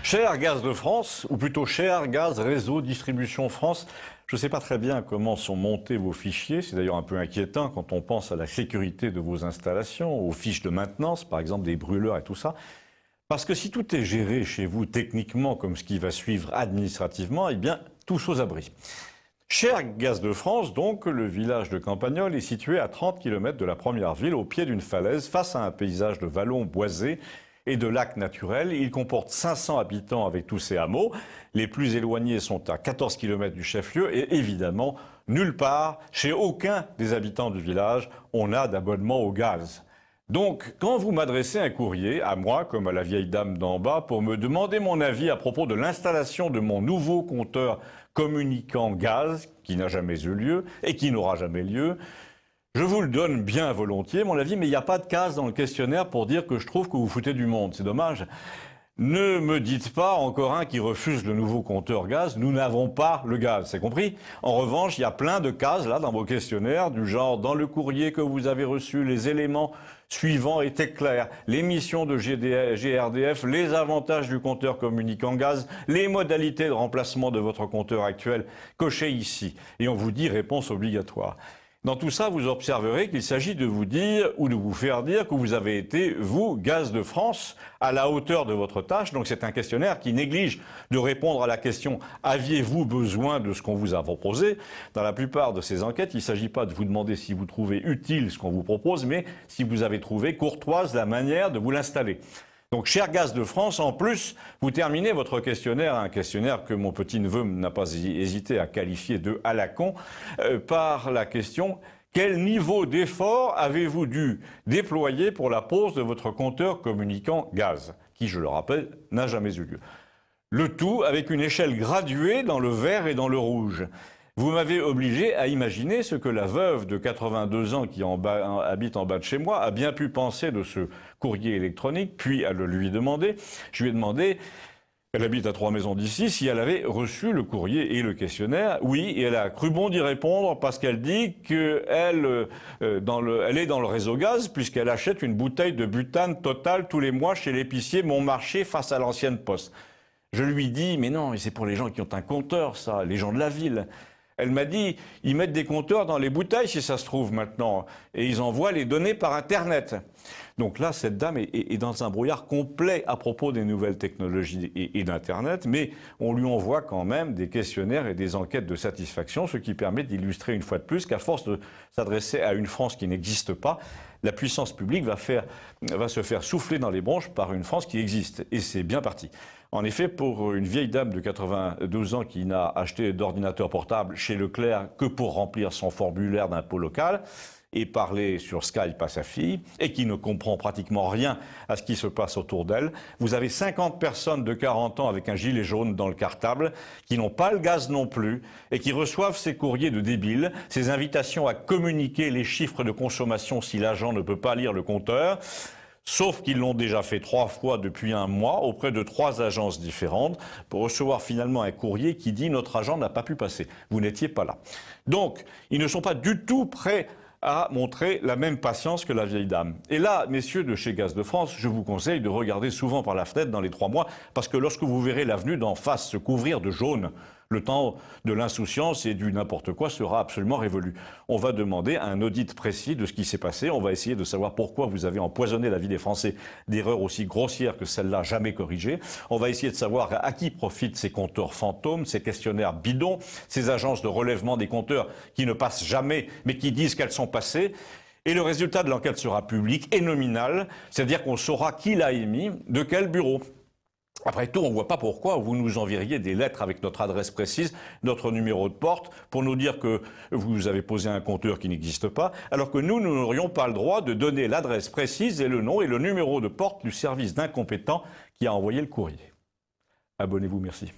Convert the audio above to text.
Cher Gaz de France, ou plutôt cher Gaz Réseau Distribution France, je ne sais pas très bien comment sont montés vos fichiers. C'est d'ailleurs un peu inquiétant quand on pense à la sécurité de vos installations, aux fiches de maintenance, par exemple des brûleurs et tout ça. Parce que si tout est géré chez vous techniquement comme ce qui va suivre administrativement, eh bien, tout chose à bris. Cher Gaz de France, donc, le village de Campagnol est situé à 30 km de la première ville, au pied d'une falaise, face à un paysage de vallons boisés et de lacs naturels. Il comporte 500 habitants avec tous ses hameaux. Les plus éloignés sont à 14 km du chef-lieu et évidemment, nulle part, chez aucun des habitants du village, on a d'abonnement au gaz. Donc, quand vous m'adressez un courrier, à moi comme à la vieille dame d'en bas, pour me demander mon avis à propos de l'installation de mon nouveau compteur communicant gaz, qui n'a jamais eu lieu et qui n'aura jamais lieu, je vous le donne bien volontiers, mon avis, mais il n'y a pas de case dans le questionnaire pour dire que je trouve que vous foutez du monde. C'est dommage. Ne me dites pas encore un qui refuse le nouveau compteur gaz, nous n'avons pas le gaz, c'est compris? En revanche, il y a plein de cases là dans vos questionnaires, du genre dans le courrier que vous avez reçu, les éléments suivants étaient clairs, l'émission de GRDF, les avantages du compteur communicant gaz, les modalités de remplacement de votre compteur actuel, cochez ici, et on vous dit réponse obligatoire. Dans tout ça, vous observerez qu'il s'agit de vous dire ou de vous faire dire que vous avez été, vous, Gaz de France, à la hauteur de votre tâche. Donc c'est un questionnaire qui néglige de répondre à la question « Aviez-vous besoin de ce qu'on vous a proposé ?» Dans la plupart de ces enquêtes, il ne s'agit pas de vous demander si vous trouvez utile ce qu'on vous propose, mais si vous avez trouvé courtoise la manière de vous l'installer. Donc, cher Gaz de France, en plus, vous terminez votre questionnaire, un questionnaire que mon petit-neveu n'a pas hésité à qualifier de « à la con », par la question « Quel niveau d'effort avez-vous dû déployer pour la pose de votre compteur communicant gaz ?» qui, je le rappelle, n'a jamais eu lieu. Le tout avec une échelle graduée dans le vert et dans le rouge. Vous m'avez obligé à imaginer ce que la veuve de 82 ans qui habite en bas de chez moi a bien pu penser de ce courrier électronique, puis à le lui demander. Je lui ai demandé, elle habite à 3 maisons d'ici, si elle avait reçu le courrier et le questionnaire. Oui, et elle a cru bon d'y répondre parce qu'elle dit qu'elle est dans le réseau gaz puisqu'elle achète une bouteille de butane Total tous les mois chez l'épicier Montmarché face à l'ancienne poste. Je lui dis, mais non, c'est pour les gens qui ont un compteur, ça, les gens de la ville. Elle m'a dit, ils mettent des compteurs dans les bouteilles si ça se trouve maintenant, et ils envoient les données par Internet. Donc là, cette dame est dans un brouillard complet à propos des nouvelles technologies et d'Internet, mais on lui envoie quand même des questionnaires et des enquêtes de satisfaction, ce qui permet d'illustrer une fois de plus qu'à force de s'adresser à une France qui n'existe pas, la puissance publique va se faire souffler dans les bronches par une France qui existe. Et c'est bien parti. En effet, pour une vieille dame de 92 ans qui n'a acheté d'ordinateur portable chez Leclerc que pour remplir son formulaire d'impôt local et parler sur Skype à sa fille, et qui ne comprend pratiquement rien à ce qui se passe autour d'elle, vous avez 50 personnes de 40 ans avec un gilet jaune dans le cartable, qui n'ont pas le gaz non plus, et qui reçoivent ces courriers de débiles, ces invitations à communiquer les chiffres de consommation si l'agent ne peut pas lire le compteur, sauf qu'ils l'ont déjà fait 3 fois depuis un mois auprès de 3 agences différentes pour recevoir finalement un courrier qui dit « notre agent n'a pas pu passer ». Vous n'étiez pas là. Donc, ils ne sont pas du tout prêts à montrer la même patience que la vieille dame. Et là, messieurs de chez Gaz de France, je vous conseille de regarder souvent par la fenêtre dans les 3 mois, parce que lorsque vous verrez l'avenue d'en face se couvrir de jaune, le temps de l'insouciance et du n'importe quoi sera absolument révolu. On va demander un audit précis de ce qui s'est passé. On va essayer de savoir pourquoi vous avez empoisonné la vie des Français d'erreurs aussi grossières que celle-là jamais corrigées. On va essayer de savoir à qui profitent ces compteurs fantômes, ces questionnaires bidons, ces agences de relèvement des compteurs qui ne passent jamais, mais qui disent qu'elles sont passées. Et le résultat de l'enquête sera public et nominal, c'est-à-dire qu'on saura qui l'a émis, de quel bureau. Après tout, on ne voit pas pourquoi vous nous enverriez des lettres avec notre adresse précise, notre numéro de porte, pour nous dire que vous avez posé un compteur qui n'existe pas, alors que nous n'aurions pas le droit de donner l'adresse précise et le nom et le numéro de porte du service d'incompétent qui a envoyé le courrier. Abonnez-vous, merci.